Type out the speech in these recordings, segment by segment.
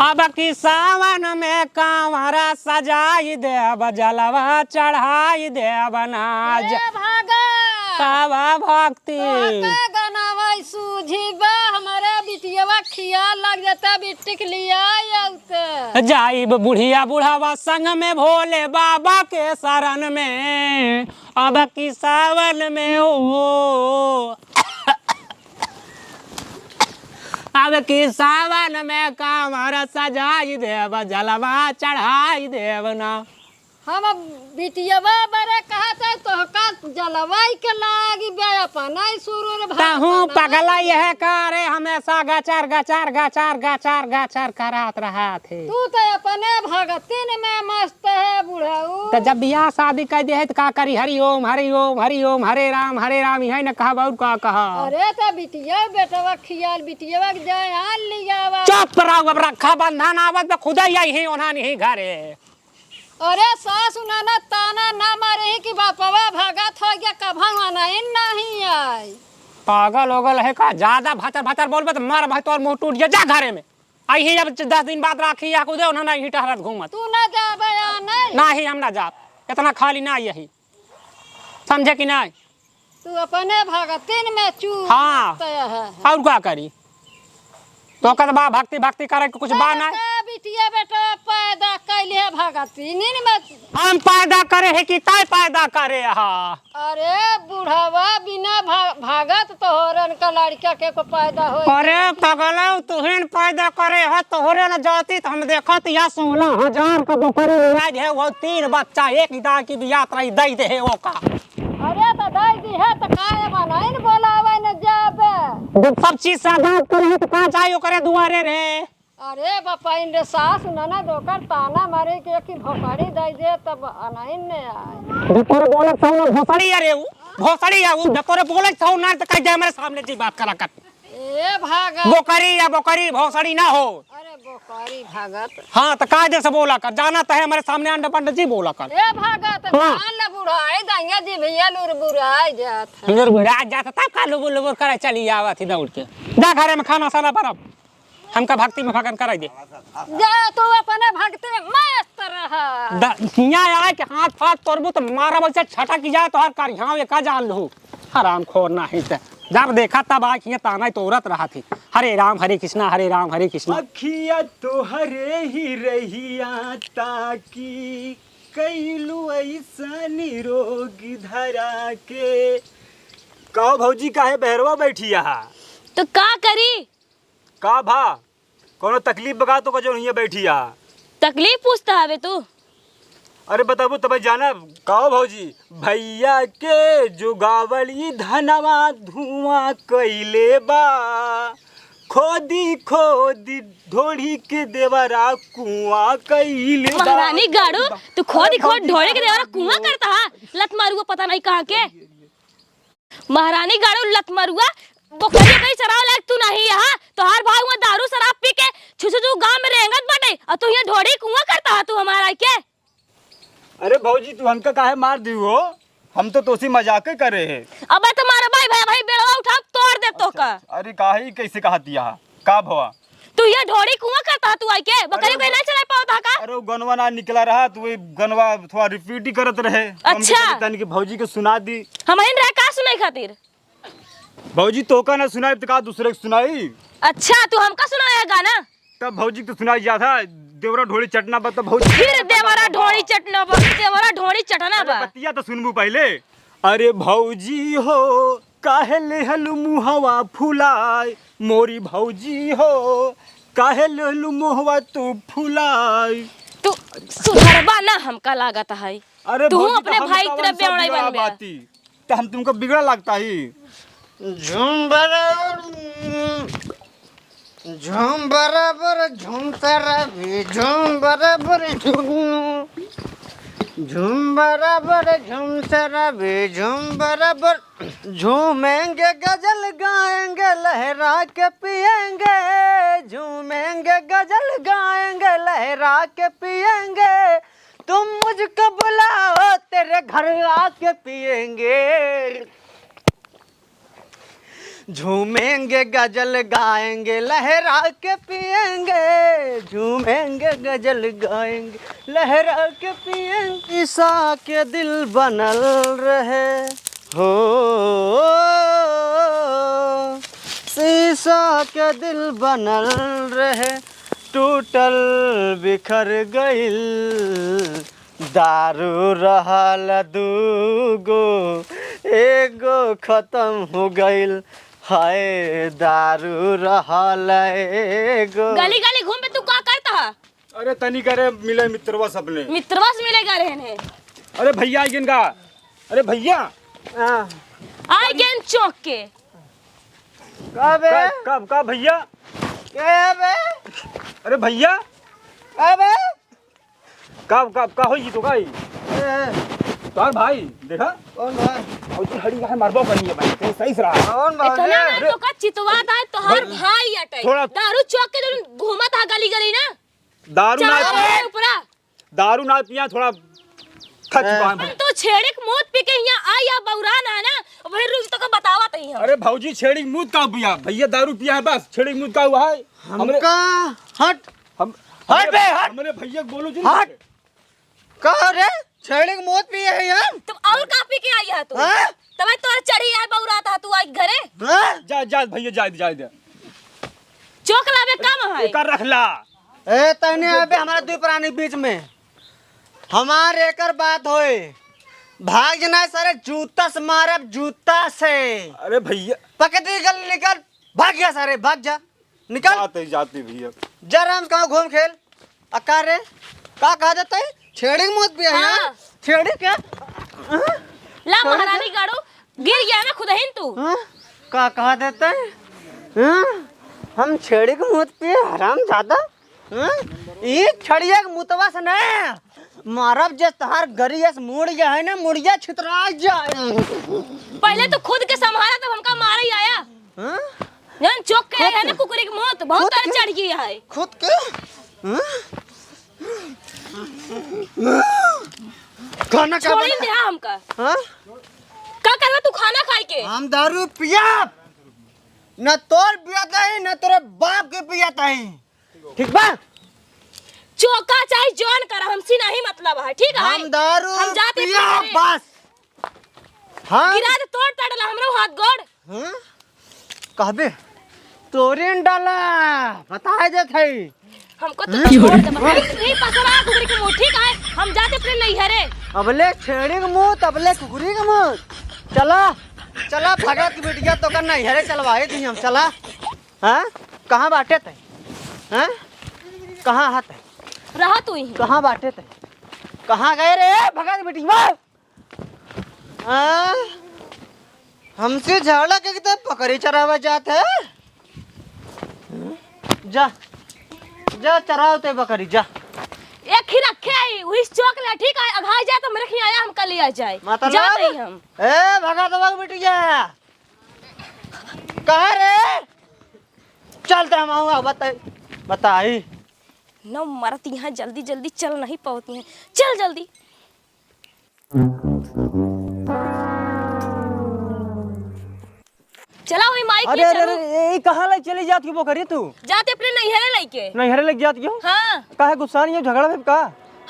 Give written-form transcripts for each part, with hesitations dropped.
अब की सावन में कांवरा सजाई देव जलवा चढ़ाई देव नाज कावा भक्ति हमारे बिटिया खियाल लग जाता बिटिक लिया जाइब बुढ़िया बुढ़ावा संग में भोले बाबा के शरण में अब की सावन में हो अब की सावन में कांवर सजाई देव जलवा चढ़ाई देव ना हम बिटिया बरे कहते तो का जलवाई के लागी अपना सुरूर ताहू पगला यह करे हमेशा गचार गचार गचार गचार गचार करात रहा थे। तू तो अपने भगतिन में मस्त है बुढ़ाऊ। तो जब बियाह शादी कर दे तो का करी हरि ओम हरि ओम हरि ओम हरे राम यही न कहा बहुत का कहा। अरे तो बिटिया बेटवा खियाल बिटिया जाए लिया चुप रहो अब रखा बंधन आवत तो खुदा यही ओना नहीं घरे। अरे सास उन्होंने ताना ना मारे कि बापवा भगत हो गया कभा नहीं आई। पागल ओगल है का ज्यादा भतर भतर बोलबे तो मार भाई तोर मुंह टूट जा घरे में आई अब 10 दिन बाद राखी या को दे उन्होंने ही टहरत घूमत। तू ना जाबे या नहीं? नहीं हम ना जाब इतना खाली ना यही समझे कि नहीं। तू अपने भगतिन में चूक हाँ और क्या करी तो कदबा भक्ति भक्ति करे कुछ बा ना बिटिया बेटा पैदा कैले है भगतिन में हम पैदा करे है कि ताई पैदा करे हां। अरे बुढ़ावा बिना भागत तोहरन का लड़का के को पैदा हो। अरे पगला तुहन पैदा करे है तोहरे न जाती तो हम देखत या 16,000 का बकरी आज है वो 3 बच्चा एक इदा की यात्रा दई दे है वो का। अरे तो दई दी है तो काहे बनाइन बोलावे न जाबे जब सब चीज साधात करे है तो का चाहिए करे दुआरे रे। अरे बापा इन रे सास ना दोकर ताना मारे के कि भोसड़ी दई दे तब अनहिन ने आए। डकोरे बोलत छौ ना भोसड़ी अरे उ भोसड़ी है उ डकोरे बोलत छौ ना तो कह दे हमारे सामने जी बात करा कर। ए भागत बोकरी या बोकरी भोसड़ी ना हो। अरे बोकरी भागत हां तो कायदे से बोला कर जाना तो है हमारे सामने अंडा पंड जी बोला कर। ए भागत कान ले बुढ़ाई दंगा जी भैया लुर बुढ़ाई जात लुर बुढ़ाई जात तब का लुबुर करे चली आवत ही दौड़ के जा घरे में खाना साना बनब हमका भक्ति में भगन कराई दे जा तू अपने भक्ति में मस्त रह। हियां आए के हाथ फाट तोड़बू तो मारा बच्चा छटा की जाए तो हर कर यहां ये का जान लहू हराम खोर नहीं ते जब देखा तब आ कि ताना तोरत रहा थी हरे राम हरे कृष्णा अखिया तो हरे ही रहिया ताकि कैलू ऐसा निरोगी धरा के का भौजी काहे बहरवा बैठिया तो का करी का भा कोनो तकलीफ बगा तो जो नहीं बैठिया तकलीफ पूछता हवे तू। अरे बताबू तब जाना काओ भौजी भैया के जुगावली धनवा धुआं कैले बा खोदी खोदी ढोड़ी के देवरा कुआं कैले बा। महारानी गाड़ू तू खोदी खोद ढोड़ी के देवरा कुआं करता है लत मारुआ पता नहीं कहाँ के। महारानी गाड़ू लत मारुआ बोकरी कहीं शराब लायक तू नहीं यहाँ तो हर भाई वहाँ दारू शराब पी के छुछू गांव में रेंगत बटे और तू यहाँ ढोड़ी कुआं करता है तू हमारा के। अरे भौजी तू हमका काहे मार दी हो हम तो तोसी मजाक करे है। अबे तुम्हारा भाई बेड़वा उठा तोड़ दे तो का। अरे काहे कैसे कहा दिया का भवा तू ये ढोड़ी कुआं करता तू आई के बकरी को नहीं चला पाता का। अरे गनवा ना निकला रहा तू ये गनवा थोड़ा रिपीट ही करत रहे। अच्छा तन की भौजी को सुना दी हम इन रह का सुनाई खातिर भौजी तो का ना सुनाई तो का दूसरे को सुनाई। अच्छा तू हमका सुनाया गाना तब भौजी तो सुनाई जा था देवरा ढोड़ी चटना बा तो भौजी फिर देवरा ढोड़ी चटना बा देवरा ढोड़ी चटना बा बतिया तो सुनबू पहले। अरे भौजी हो काहे लेहलु मुहवा फुलाय मोरी भौजी हो काहे लेहलु मुहवा तू फुलाय। तू सुधरबा ना हमका लागत है। अरे तू अपने भाई की तरह बेवड़ाई बन गया तो हम तुमको बिगड़ा लगता ही झूम बराबर झूमता रही झूम बराबर झूम बराबर झूमता रही झूम बराबर झूमेंगे गजल गाएंगे लहरा के पिएंगे झूमेंगे गजल गाएंगे लहरा के पिएंगे तुम मुझको बुलाओ तेरे घर आके पिएंगे झूमेंगे गजल गाएंगे लहरा के पिएंगे, झूमेंगे गजल गाएंगे लहरा के पिएंगे। ईसा के दिल बनल रहे हो, शीशा के दिल बनल रहे, टूटल बिखर गइल, दारू रहल दूगो एगो खत्म हो गइल, हाय दारू रहल एगो। गली गली घूम पे तू का करता है? अरे तनी करे मिले मित्रवा सबने। मित्रवा से मिलेगा रहने। अरे भैया आई गिन का। अरे भैया आई गेन चौक के। कब कब भैया? कब? अरे भैया कब? कब का होई तो काई? तार भाई देखा कौन भाई? और तू हड़ी का मारबो करनी है भाई, तू सही से रहा। कौन भाई? इतना ना तो का चितवा था तो हर भाई अटे। थोड़ा- दारू चौक के जो घूमा था गली गली ना। दारू ना चार ऊपरा। दारू ना पिया थोड़ा खच हम तो छेड़े के मौत पी के यहाँ आ या बौरा ना वही रोज तो का बतावा तही हम। अरे भौजी छेड़ी मुंह का पिया, भैया दारू पिया है बस, छेड़ी मुंह का हुआ है। हमका हट हम हट बे हट। हमने भैया बोलो जी हट। कह रे छेड़ी के मौत पिए है यार। तुम और का पी के आई है तू? हाँ? तब तोर चढ़ी है बौरा था तू आई घरे। हाँ? जा भैया जा दे चौक लावे काम है। एकर रखला। ए तने अबे हमारा दो प्राणी बीच में हमारे एकर बात होए, भाग जना सारे जूता से मारब जूता से। अरे भैया पकड़ी गल निकल, भाग गया सारे, भाग जा निकल। जाते भैया जरा हम कहाँ घूम खेल अकार रे का कहा जाता है? छेड़ी मुझ भी है हाँ। यार। छेड़ी क्या? ला महारानी गाड़ो गिर गया ना खुद ही तू। हाँ? का कहा देता है? हाँ? हम छेड़ी के मुँह पे हराम ज्यादा। ये छड़िया के मुतवा से ना मारब जे तहार गरियस मुड़िया है ना, मुड़िया छितरा जाए। पहले तो खुद के संभाला तब हमका मारा ही आया। हाँ? जन चौक के आया ना कुकुरी की मौत बहुत तर चढ़ गई है। खुद के खाना क्या छोड़ी बना? दे हमका। हाँ? का करवा तू खाना खाए के? हम दारू पिया न तोर पियाता है न तेरे बाप के पियाता है, ठीक बा? चौका चाहे जॉन कर हमसे नहीं मतलब है, ठीक है? हम दारू हम जाते पिया फिर बस। हाँ? गिरा दे तोड़ तड़ला हमरो हाथ गोड़। हाँ? कहबे तोरे डाला बताए दे थे। हमको तो छोड़ दे बस नहीं पसरा कुकुरी की मुंह, ठीक है? हम जाते फिर नहीं हरे। अबले छेड़ी के मुंह तबले कुकुरी के मुंह। चला चला भगत की बेटिया तो करना हरे चलवाए थी हम। चला हाँ कहाँ बाटे थे? हाँ कहाँ हाथ है? रहा तू ही। कहाँ बाटे थे? कहाँ गए रे भगत की बेटिया? हाँ हमसे झगड़ा के तो पकड़ी चरावा जाते है। जा जा चराओ ते बकरी जा। एक ही रखे आई वही चौक ले, ठीक है? अघा जाए तो मेरे खिया आया हम कल लिया जाए। मतलब जाते ही हम। ए भगत बाबू बेटिया कहाँ रे? चलते हम आऊँगा बताई न मरती हैं जल्दी जल्दी चल नहीं पाती हैं, चल जल्दी। चला वही माइक अरे अरे अरे कहाँ लग चली जाती हो बकरी तू? जाते अपने नैहरे लेके। नहीं हरे लग जाती हो? हाँ काहे गुस्सा नहीं है झगड़ा है का?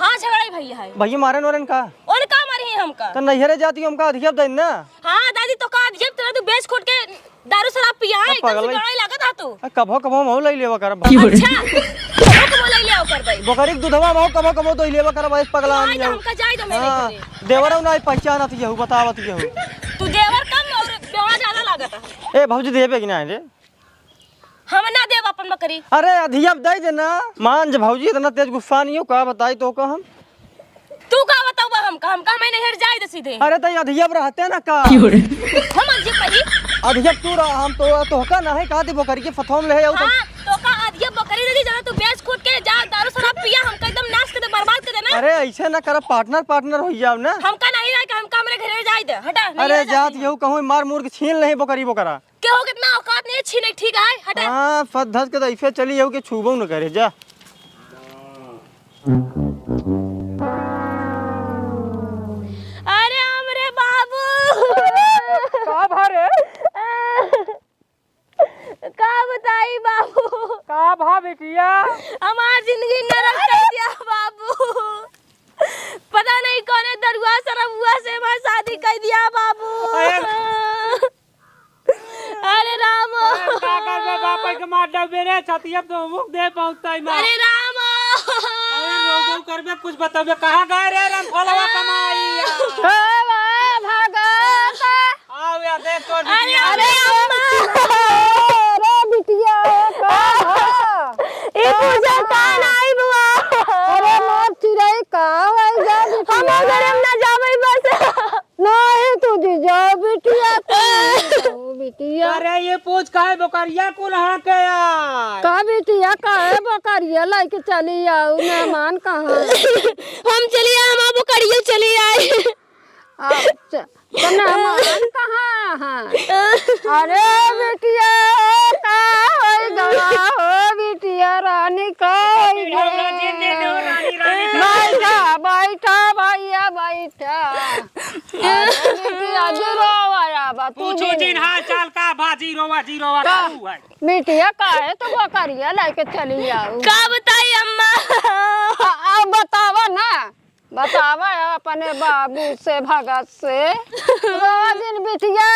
हाँ झगड़ा भैया है। भैया मारे नोरन का उनका मरी है हमका। तो नैहरे जाती हो हमका अधिक देन ना। हाँ दादी तो का जब तेरा तू बेच खोट के दारू शराब पिया है एकदम से गड़ाई लागत है तू। कभो मऊ लई लेवा कर। अच्छा तो बोले ले आओ कर भाई। बकरी के दूधवा मऊ कभो तो लेवा कर बस पगला आई तो हमका जाई तो मेरे हां घरे। देवरा ना पहचानत यहू बतावत यहू। तू देवर कम और बेवा ज्यादा लागत है। ए भौजी देबे कि ना रे? हम ना देव अपन बकरी। अरे अधियम दे देना मान जे भौजी इतना तेज गुस्सा नहीं हो का बताई तो का हम। तू का बताऊबा हमका मैं नहर जाई दे सीधे। अरे तई अधियम रहते ना का हम अजब पही। अधियम तू रहा हम तो का ना है का दे बकरी के फथोम ले जाऊ। हां तो का अजब बकरी दे जरा तू बेच खोट के जा दारू शराब पिया हमका एकदम नाश कर दे बर्बाद कर देना। अरे ऐसे ना कर पार्टनर हो जाओ ना। हमका नहीं रहा कि हमका हमरे घरे जाई दे हटा। अरे जात यहू कहूं मार मुर के छीन नहीं बकरी बोकरा के हो कितना औकात नहीं छीने, ठीक है? हटा। हां फट धस के तो ऐसे चली यहू के छूबो न करे जा। अरे हमरे बाबू का भारे का बताई बाबू, का भा बिटिया? हमार जिंदगी नरक कर दिया बाबू। पता नहीं कौन दरुआ सरबुआ से हमारी शादी कर दिया बाबू। अरे राम, काका में बापा के मार डबे रे छतिया तो मुख दे पहुंचताई मां। अरे राम, अरे रोजो करबे कुछ बताबे कहां गए रे रन फलवा कमाईया? भगत आओ या देख तो अरे बिटिया। अरे अम्मा, अरे बिटिया का ये पूजा का नहीं बुआ। अरे मोर चिड़ै का है जा बिटिया? हम घरे में ना जाबे बस। नहीं तू जी जा बिटिया तू बिटिया अरे ये पूछ काहे बकरिया कुल हां के यार? का बिटिया का है बकरिया लेके चली आओ मेहमान कहाँ हम चली आए, हम अब करियो चली आए। अच्छा तो मेहमान कहाँ हैं? अरे बिटिया का है गवा हो बिटिया रानी का है गवा। बैठा बैठा भैया बैठा। अरे बिटिया जीरोवा बा तू पूछो जिन हाल चाल का भा जीरोवा का है। बिटिया का है तो बकरिया लेके चली आओ। का बताई अम्मा? अब बतावा ना, बतावा अपने बाबू से भगत से। रोवा दिन बिटिया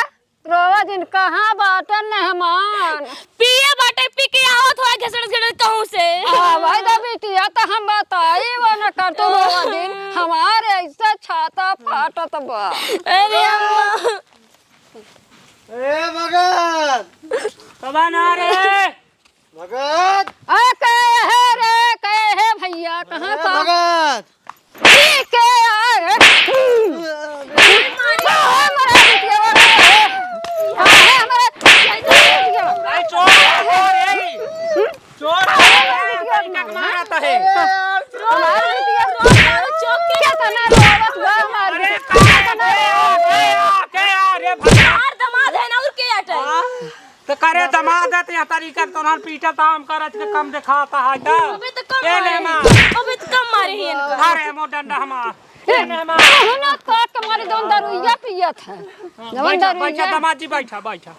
रोवा दिन कहाँ बाटन मेहमान पिए बाटे, पी के आओ थोड़ा घसड़ घसड़ कहूं से। भाई दा बिटिया तो हम बताई वो न कर तो रोवा दिन हमारे ऐसा छाता फाटत बा। अरे अम्मा, ए भगत, कबा ना रे भगत, आ कहे है रे कहे है भैया कहाँ था? भगत, ठीक है यार भाई चोर रे चोर तरीका के मारता है। अरे के यार रे यार दमाद है ना, और के हटे तो करे दमाद है या तरीका तो ना पीटा ताम करत के कम दिखाता है ता। अबे तो कम ए मारे ले मां, हैं, अबे तो कम मारे हैं इनका। अरे मो डंडा हमार। बैठा बैठा दमाद जी बैठा बैठा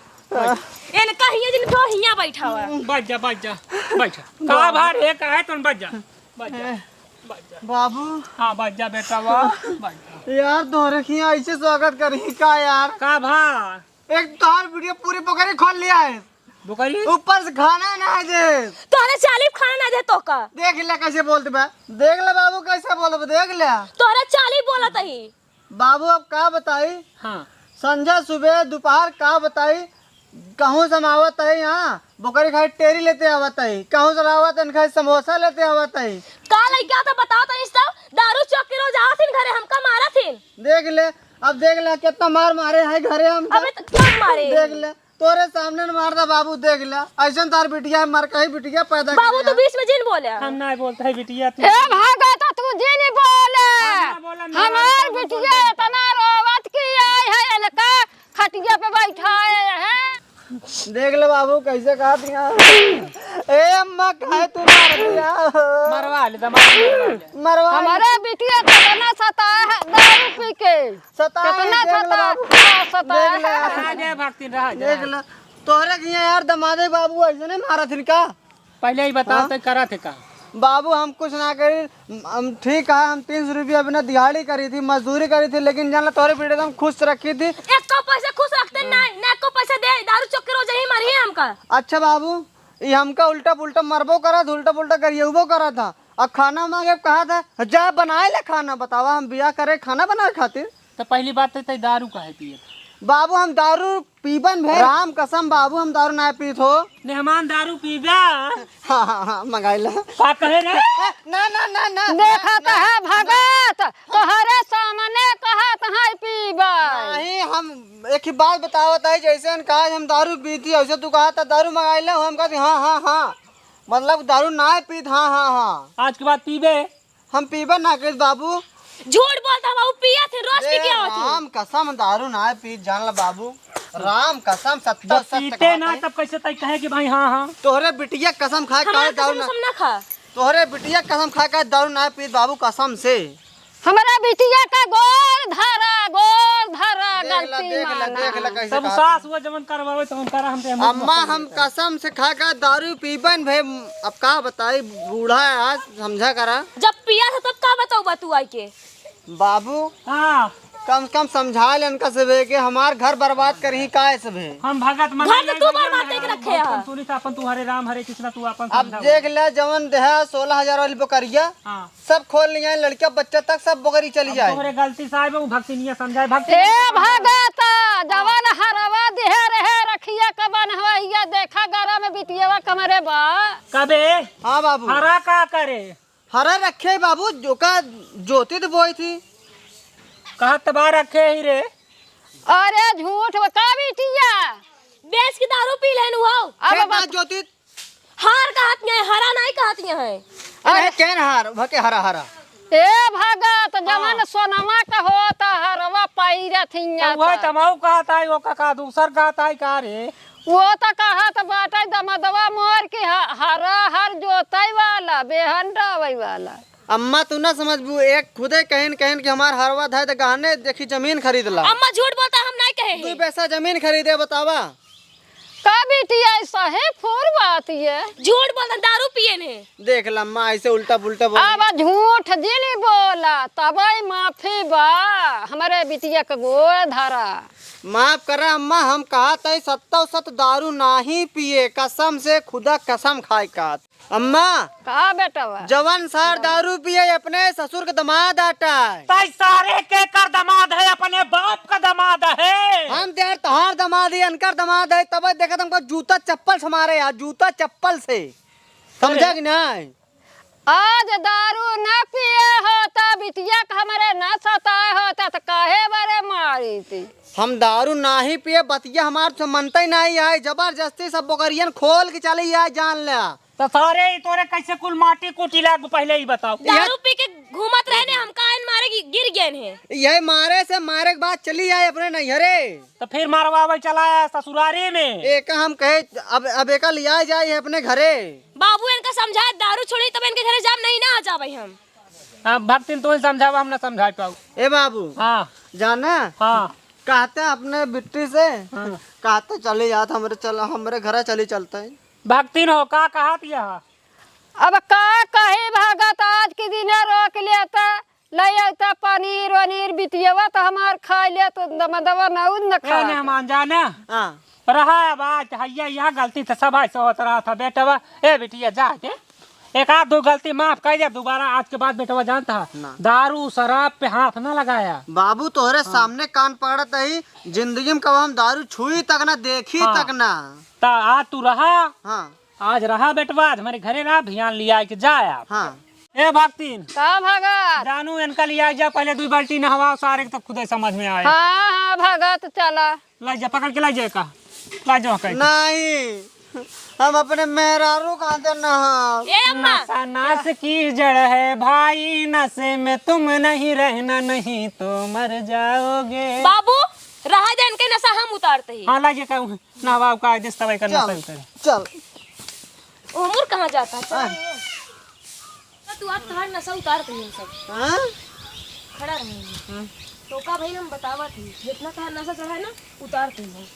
इनका ही जिनको हिया बैठा हुआ है। बैठ जा का भार एक है तुम बैठ जा बाबू, हाँ बैठ जा बेटा वाह बैठ जा। यार तोहरे खिया ऐसे स्वागत करी का यार? का भार एक तोहर वीडियो पूरी पोखरी खोल लिया है, बुकरी ऊपर से खाना ना है दे। तोहरे चालीफ खाना ना दे तो का, देख ले कैसे बोलते बा, देख ले बाबू कैसे बोलते, देख ले तोहरे चालीफ बोला तही। बाबू। अब का बताई, हाँ संझा सुबह दोपहर का बताई, कहूँ से आवत है यहाँ बोकरी खाई टेरी लेते आवत है, कहूँ से आवत है खाई समोसा लेते आवत है। का लइका तो बताओ तनी सब, दारू चौक के रोज आथिन घरे हमका मारा थिन। देख ले, अब देख ले कितना मार मारे है घरे हम। अबे तो कम मारे। देख ले तोरे सामने न मारदा बाबू, देख ले ऐसा तार बिटिया मर कही बिटिया पैदा बाबू तो बीच में जिन बोले। हम ना बोलते है बिटिया तू। ए भागा तो तू जी नहीं बोले। बोला हमार बिटिया इतना रोवत की आई है इनका खटिया पे बैठाए हैं। देख ले बाबू कैसे कहा दिया। ए अम्मा काहे तू मार दिया? मरवा ले दमाद मरवा हमारे बिटिया कितना सताया है दारू पी के, सताए, कितना देख ले बाबू, सताया देख ले। है। आगे भक्ति रह जा। देख ले तोहरे किया यार दमादे बाबू ऐसे नहीं मारा थिन का? पहले ही बता तो करा थे का। बाबू हम कुछ ना करी, हम ठीक है, हम 300 रुपया बिना दिहाड़ी करी थी, मजदूरी करी थी, लेकिन जान तोरे बेटे तो हम खुश रखी थी। एक को पैसा खुश रखते नहीं, ना को पैसा दे, दारू चौक के रोज ही मारी है हमका। अच्छा बाबू, ये हमका उल्टा पुल्टा मरबो करा था, उल्टा पुल्टा करिएबो करा था, और खाना मांगे कहा था जा बनाए ले खाना। बतावा हम बिया करे खाना बनाए खातिर? तो पहली बात तो दारू का है पिए बाबू हम दारू पीबन भे, राम कसम बाबू हम दारू ना पीत हो। मेहमान दारू पीबा हाँ मंगाई ला। का कहे रे ना ना ना ना देखा तो है भगत तोहरे सामने कहा है पीबा। नहीं, हम एक ही बात बतावत है, जैसे कहा हम दारू पीती वैसे तू कहा था दारू मंगाई ला, हम कहते हाँ हाँ हाँ, मतलब दारू ना पीत, हाँ हाँ हाँ। आज के बाद पीबे? हम पीबन ना कह बाबू, झूठ बोलता बाबू, पिया थे रोज पी के आवत। राम कसम दारू ना पीत, जान ला बाबू, राम कसम सत्ता पीते ना तब कैसे तय कहे कि भाई हाँ हाँ। तोहरे बिटिया कसम खा के हमारे दारू कसम ना, हम ना खा। तोहरे बिटिया कसम खा के दारू ना पीत बाबू कसम से। हमारा बिटिया का गोर धरा गलती माना कैसे सब कहा। सास वो जमन करवावे तो उनका हमसे अम्मा हम कसम से खा कर दारू पीबन भाई। अब का बताई, बूढ़ा है आज, समझा करा। जब पिया था तब का बताऊ बा तू आई के? बाबू हाँ कम से कम समझा ले इनका सबे के हमार घर बर्बाद करही काहे सबे। हम भगत मन घर में तू बर्बाद करके रखे है। सुनी था अपन तू हरे राम हरे कृष्णा तू अपन अब समझाओ। देख ले जवन देहा 16,000 वाली बकरिया हाँ सब खोल लिया, लड़का बच्चा तक सब बकरी चली जाए। तोहरे गलती साहब वो भक्ति नहीं समझाए भक्ति ए भगत जवन हरवा देह रहे रखिया कबन हवैया देखा गरा में बिटियावा कमरे बा। कबे हाँ बाबू हरा का करे हरा रखे बाबू, जो का जोती तो बोई थी। कहत बार रखे ही रे। अरे झूठ का बिटिया बेच के दारू पी लेनु हो। खेत ना जोती हार कहत है, हरा नहीं कहत है। अरे केन हार भके हरा हरा। ए भगत जवन सोनमा का होता हरवा पाईरा थिया वो तमाऊ कहता है वो का दूसर कहता है का रे। वो तो कहत बाटे दमदवा मोर के हरा हर जोतई वाला बेहन डावई वाला। अम्मा तू ना समझबू, एक खुदे कहन कहन के हमार हरवा था तो गहने देखी जमीन खरीद ला। अम्मा झूठ बोलता हम नहीं कहे तू हैं। पैसा जमीन खरीदे बतावा। का बिटिया ऐसा है फूर बात ये झूठ बोलता दारू पिए ने। देख ला अम्मा ऐसे उल्टा पुल्टा बोल। अब झूठ जिनी बोला तब माफी बा हमारे बिटिया का गोर धरा। माफ करा अम्मा, हम कहा था सत्ता सत दारू नाही पिए, कसम से खुदा कसम खाए का। अम्मा का बेटवा जवान सार दारू पिए अपने ससुर का दामाद आटा है। ताई सारे के कर दमाद है अपने बाप का दमाद है। हम देर तहार दामाद है अनकर दामाद है, तब देखा तुमको जूता चप्पल से मारे यार, जूता चप्पल से, समझा कि नहीं। आज दारू न पिए होता बिटिया का हमारे न सताए होता तो काहे बारे मारी थी। हम दारू नाही पिए, बतिया हमार से मनता ही नहीं है, जबरदस्ती सब बकरियन खोल के चली आए जान लिया। तो सारे तोरे कैसे कुल माटी कुटी लाग पहले ही बताओ। दारू पी के घूमत रहने हम कान मारे गिर गए हैं। यही मारे से मारे के बाद चली आए अपने नैहरे। तो फिर मारवावे चलाया ससुरारी में। एक हम कहे अब एक लिया जाए अपने घरे। बाबू इनका समझाए दारू छोड़ी तब इनके घरे जाम नहीं ना आ जावे हम। हाँ भक्ति तो ही समझावा हम ना समझा पाऊ। ए बाबू हाँ जाना हाँ कहते अपने बिट्टी से कहते चले जाते हमारे घर चले चलते हैं। भक्ति न हो का कहा दिया। अब का कहे भगत आज के दिन रोक लेता ले आता पनीर वनीर बिटियावा तो हमार खा ले तो दमदवा न खा। ने मान जाना हाँ रहा बात हैया यहाँ गलती तो सब ऐसे होता रहा था बेटवा। ए बिटिया जा के एक आध दो गलती माफ कर दिया, दोबारा आज के बाद बेटवा जानता है दारू शराब पे हाथ ना लगाया। बाबू तोहरे सामने कान पकड़त है, जिंदगी में कब हम दारू छुई तक ना देखी तक ना। ता आज तू रहा हाँ आज रहा बेटवा हमारे घरे रहा भियान लिया के जाया। हाँ ए भक्तिन का भगत जानू इनका लिया जा पहले 2 बाल्टी नहवा सारे तब खुद समझ में आए। हाँ हाँ भगत चला ला जा पकड़ के ला जाए का ला जाओ कहीं। नहीं हम अपने मेहरारू का नहा। ए अम्मा नशा नाश की जड़ है भाई, नशे में तुम नहीं रहना नहीं तो मर जाओगे। बाबू रहा दे इनके नशा हम उतारते ही। हाँ लाइए कहूँ नहवा का दस्तावेज करना सही करे। चल उमर कहाँ जाता है? चल तू आज तुम्हारा नशा उतारते ही हम सब हाँ? खड़ा रहेंगे। तो का भाई हम बतावा थी जितना कहा नशा चढ़ा है ना उतारते ही हम।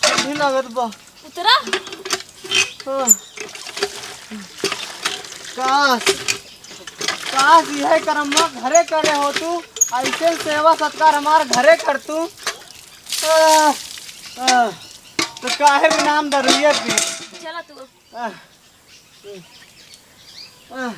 ठंडी लागत बा। उतरा काश यह करम्मा घरे करे हो तू, ऐसे सेवा सत्कार हमार घरे कर तू। तो काहे भी नाम दरुइया पी। चला तू आह, आह,